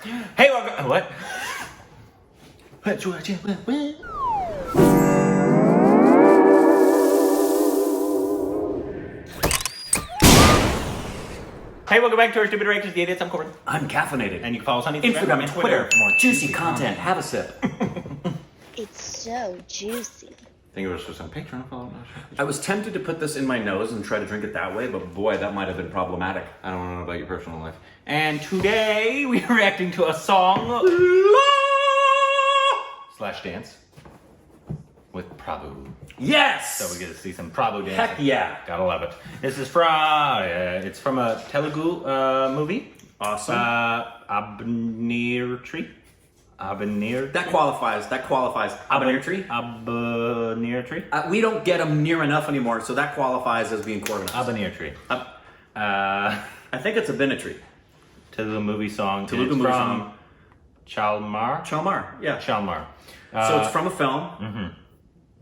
Hey, welcome. What? Hey, welcome back to our Stupid Reactions, the idiots. I'm Corbin. I'm caffeinated. And you can follow us on Instagram and Twitter for more juicy content. Have a sip. It's so juicy. I think it was just on Patreon. I was tempted to put this in my nose and try to drink it that way, but boy, that might have been problematic. I don't know about your personal life. And today we are reacting to a song slash dance with Prabhu. Yes! So we get to see some Prabhu dancing. Heck yeah. Gotta love it. This is from, it's from a Telugu movie. Awesome. Abanir Tree. Abanir. That qualifies. Abanir tree? Abanir Tree. We don't get them near enough anymore, so that qualifies as being Corbin. Abanir Tree. I think it's a Tree. Telugu movie song. Telugu it's movie from song. Chal Maar. Chal Maar, yeah. Chal Maar. So it's from a film,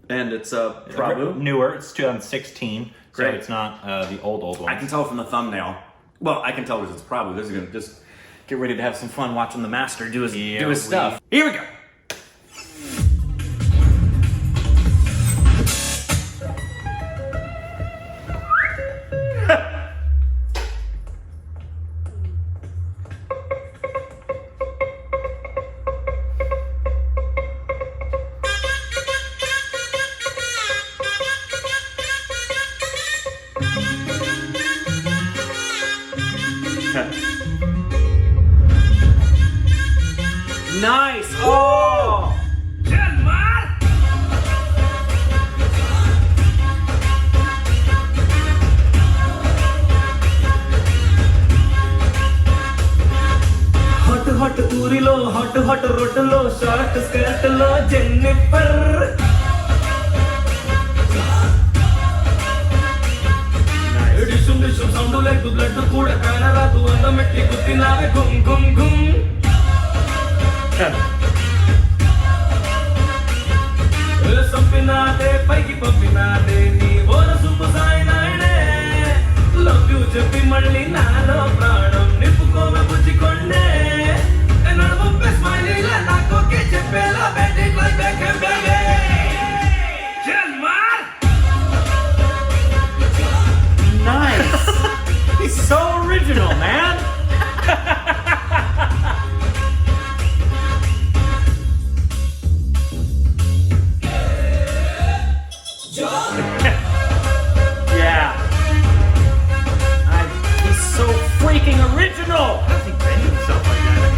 and it's Prabhu. Newer. It's 2016. Great. So it's not the old one. I can tell from the thumbnail. Well, I can tell because it's Prabhu. This is gonna just get ready to have some fun watching the master do his stuff. Here we go. Nice! Oh! Chal Maar! hot ఊరిలో hot రోడ్డులో short skirt లో Jennifer dishoom dishoom sound లేదు blood కూడా కానరాదు అందమెట్టి గుద్దినావే గుమ్ గుమ్ గుమ్ సంపినాదే పైకి పంపినాదే నీ ఓర సూపు సాయినాయనే లవ్ యూ చెప్పి మళ్ళీ నాలో ప్రాణం నిప్పుకోవ బుజ్జికొండే నడుము స్మైలీలా నాకోకే చెప్పేలా బెడ్డి లైక్ బ్యాక్ అండ్ బేబీ చల్ మార్ Nice! He's so original, man! Yeah. He's so freaking original! How does he bend himself like that?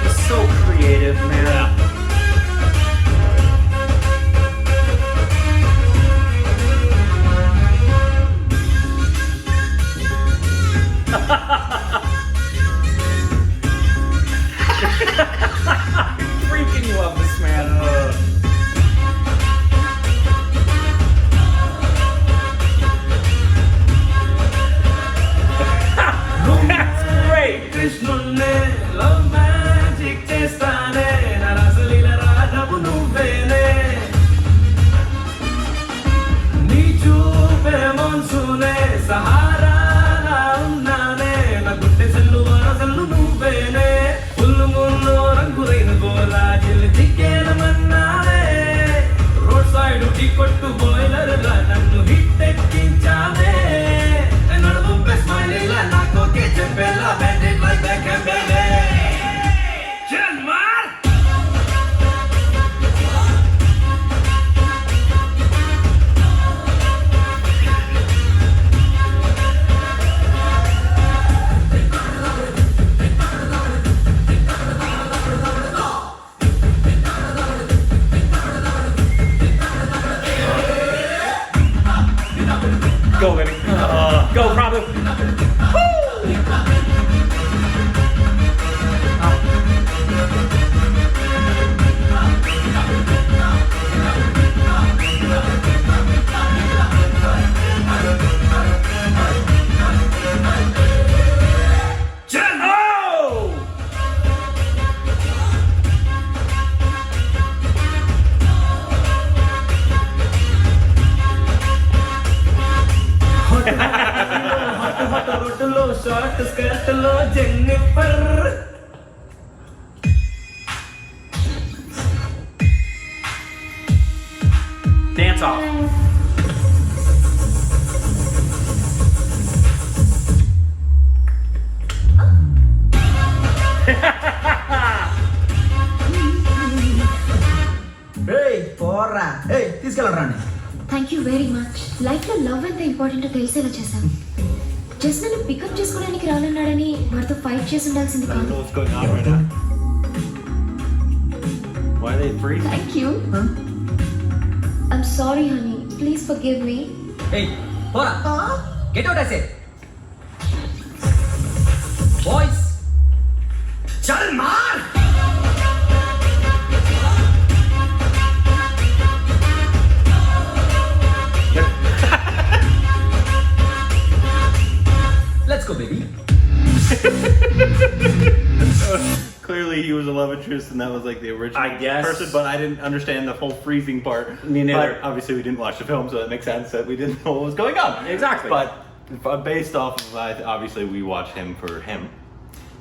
He's so creative, man. Freaking love this man. That's great. కృష్ణున్నే love magic చేస్తానే నా రసలీల రాధవు నువ్వేనే నీ చూపే మోన్సూనే Sahara నా ఉన్నానే నా గుండె చెల్లు వరసలు నువ్వేనే పుల్లు ముల్లో రంగులైన గోలా జిల్లు దిక్కేనమన్నానే రోడ్ సైడ్ టీ కొట్టు బాయిలర్ లా నన్ను హిట్ ఎక్కించానే నడుము స్మైలీలా నాకోకే చెప్పేలా bed it like back and baby చల్ మార్ Go, baby. Go, Prabhu. రొట్టులో షార్ట్ స్కర్ట్ లో జెన్నిఫర్ Dance off. ఏయ్ పోరా ఏయ్ తీసుకెళ్ళండి thank you very much life లో లవ్ ఎంత ఇంపార్టెంట్ తెలిసేలా చేశాను జస్ట్ నన్ను పికప్ చేసుకోవడానికి రానన్నాడని వాడితో ఫైట్ చేసి ఉండాల్సింది I don't know కాదు what's going on right now. Why are they freezing? Thank you I'm sorry honey please forgive me ఏయ్ పోరా get out I say boys చల్ మార్ Let's go, baby. Clearly, he was a love interest, and that was like the original I guess. person. But I didn't understand the whole freezing part. Me neither. But obviously, we didn't watch the film, so it makes sense that we didn't know what was going on. Exactly. But based off of obviously, we watched him for him.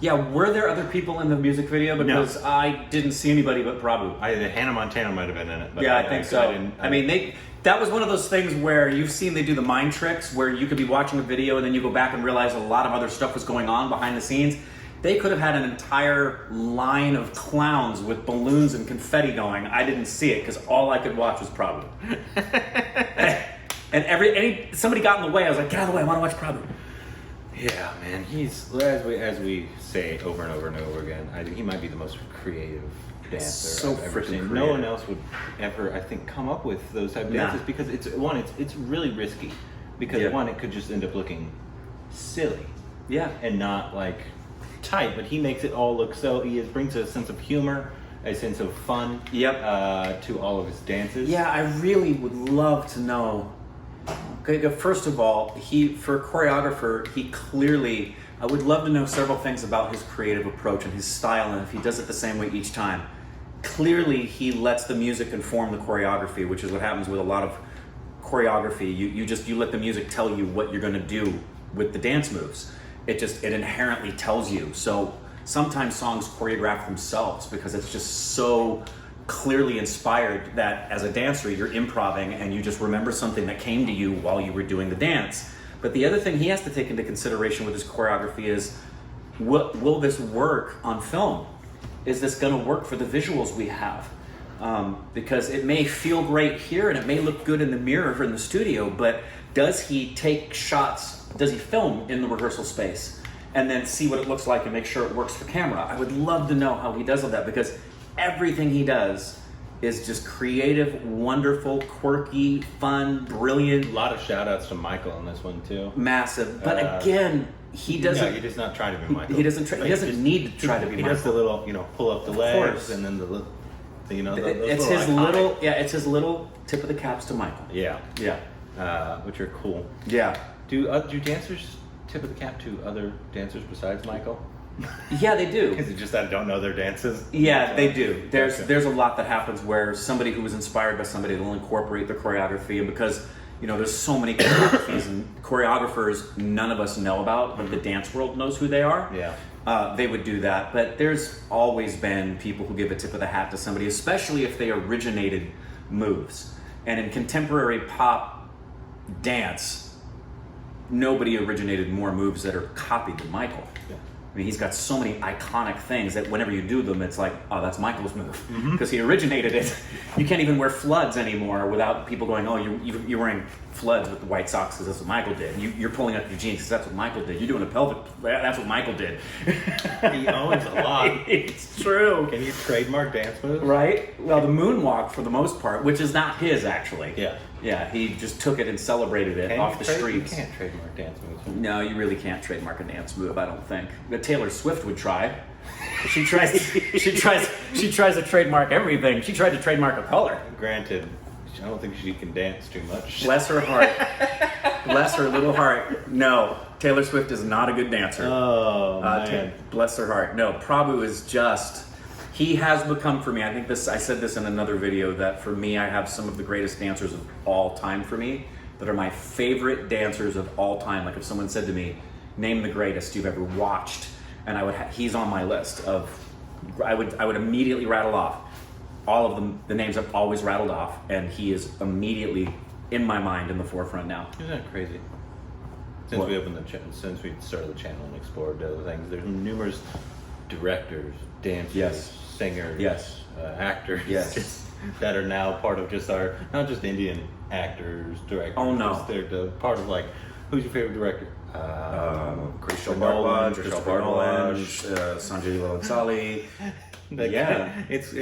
Yeah, were there other people in the music video? Because I didn't see anybody but Prabhu. Hannah Montana might have been in it. But Yeah, I think so. I mean, that was one of those things where you've seen they do the mind tricks where you could be watching a video and then you go back and realize a lot of other stuff was going on behind the scenes. They could have had an entire line of clowns with balloons and confetti going. I didn't see it because all I could watch was Prabhu. And somebody got in the way. I was like, get out of the way. I want to watch Prabhu. Yeah, man, he's as we say over and over and over again. I think he might be the most creative dancer So I've ever freaking seen. No creative. one else would ever, I think, come up with those type of Nah. dances because it's really risky. Because Yeah. one, it could just end up looking silly Yeah. and not like tight, but he makes it all look so. Brings a sense of humor, a sense of fun. Yep. To all of his dances. Yeah, I really would love to know. Okay, first of all, for a choreographer, he clearly. I would love to know several things about his creative approach and his style, and if he does it the same way each time. Clearly, he lets the music inform the choreography, which is what happens with a lot of choreography. You let the music tell you what you're going to do with the dance moves. It inherently tells you. So sometimes songs choreograph themselves because it's just so clearly inspired that as a dancer you're improvising and you just remember something that came to you while you were doing the dance. But the other thing he has to take into consideration with his choreography is, will this work on film? Is this going to work for the visuals we have? Because it may feel great here and it may look good in the mirror or in the studio, but does he take shots, does he film in the rehearsal space and then see what it looks like and make sure it works for camera? I would love to know how he does all that because everything he does is just creative, wonderful, quirky, fun, brilliant. A lot of shout outs to Michael on this one too. Massive. But again, he doesn't. No, he does not try to be Michael. He doesn't. He doesn't need to try to be He Michael. does the little, pull up the legs course. and then those It's his iconic- little. Yeah, it's his little tip of the caps to Michael. Yeah, Yeah. which are cool. Yeah. Do dancers tip of the cap to other dancers besides Michael? Yeah, they do. Is it just that I don't know their dances? Yeah, they do. Okay. There's a lot that happens where somebody who was inspired by somebody will incorporate the choreography, and because there's so many choreographies and choreographers none of us know about, but the dance world knows who they are. Yeah. They would do that, but there's always been people who give a tip of the hat to somebody, especially if they originated moves. And in contemporary pop dance, nobody originated more moves that are copied than Michael. Yeah. I mean, he's got so many iconic things that whenever you do them, it's like, oh, that's Michael's move. Because he originated it. You can't even wear floods anymore without people going, oh, you're wearing floods with the white socks because that's what Michael did. You're pulling up your jeans because that's what Michael did. You're doing a pelvic, that's what Michael did. He owns a lot. It's true. Can you trademark dance moves? Right? Well, the moonwalk for the most part, which is not his actually. Yeah. Yeah, he just took it and celebrated it off the streets. You can't trademark dance moves. No, you really can't trademark a dance move, I don't think. But Taylor Swift would try. She tries to trademark everything. She tried to trademark a color. Granted, I don't think she can dance too much. Bless her heart. Bless her little heart. No, Taylor Swift is not a good dancer. Oh, man. Bless her heart. No, Prabhu is just. He has become for me. I think I said this in another video that for me, I have some of the greatest dancers of all time for me that are my favorite dancers of all time. Like if someone said to me, name the greatest you've ever watched, and he's on my list of. I would immediately rattle off all of them. The names I've always rattled off, and he is immediately in my mind in the forefront now. Isn't that crazy? Since we opened since we started the channel and explored other things, there's numerous directors, dancers, Yes. singers, Yes. Actors, Yes. that are now part of just our, not just Indian actors, directors. Oh, no. They're part of like, who's your favorite director? Christopher Nolan, Christopher Nolan, Sanjay Leela Bhansali. Yeah. It's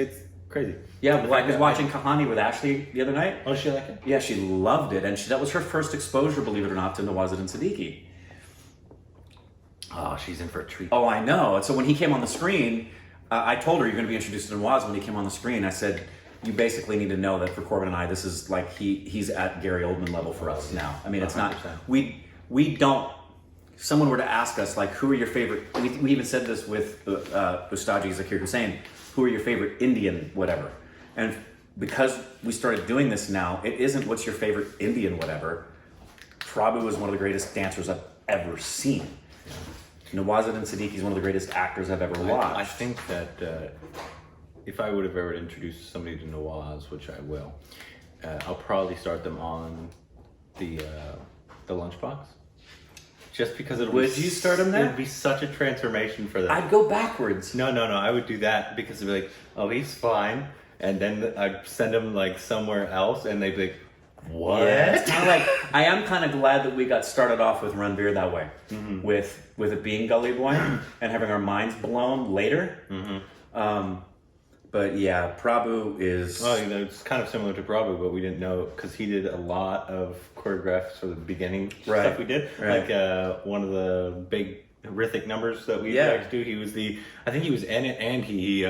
crazy. Yeah, I was watching Kahani with Ashley the other night. Oh, she like it? Yeah, she loved it, and that was her first exposure, believe it or not, to Nawazuddin Siddiqui. Oh, she's in for a treat. Oh, I know. And so when he came on the screen, I told her you're going to be introduced to Nawaz. When he came on the screen, I said, you basically need to know that for Corbin and I, this is like he's at Gary Oldman level for us now. I mean, it's 100%. not we don't. If someone were to ask us like, who are your favorite? We even said this with Ustadji Zakir Hussain. Who are your favorite Indian whatever? And because we started doing this now, it isn't what's your favorite Indian whatever. Prabhu is one of the greatest dancers I've ever seen. Nawazuddin Siddiqui is one of the greatest actors I've ever watched. I think that if I would have ever introduced somebody to Nawaz, which I will, I'll probably start them on the lunchbox. Just because Would you start them there? It would be such a transformation for them. I'd go backwards. No. I would do that because it'd be like, oh, he's fine. And then I'd send him like somewhere else and they'd be like, what? Yeah, it's kind of like, I am kind of glad that we got started off with Ranveer that way. With it being Gully Boy and having our minds blown later. But yeah, Prabhu is... Well, you know, it's kind of similar to Prabhu, but we didn't know because he did a lot of choreographed for the beginning stuff we did. Right. Like one of the big Rithik numbers that we liked to do. He was I think he was in it, and he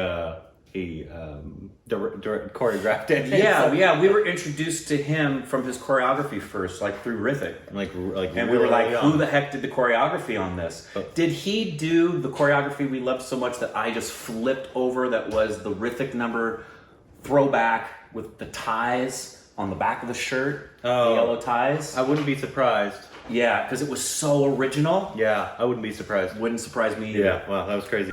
choreographed it. Yeah, we were introduced to him from his choreography first, like through Rithik. And we were like, who the heck did the choreography on this? Did he do the choreography we loved so much that I just flipped over that was the Rithik number throwback with the ties on the back of the shirt, the yellow ties? I wouldn't be surprised. Yeah, because it was so original. Yeah, I wouldn't be surprised. Wouldn't surprise me either. Yeah, wow, that was crazy.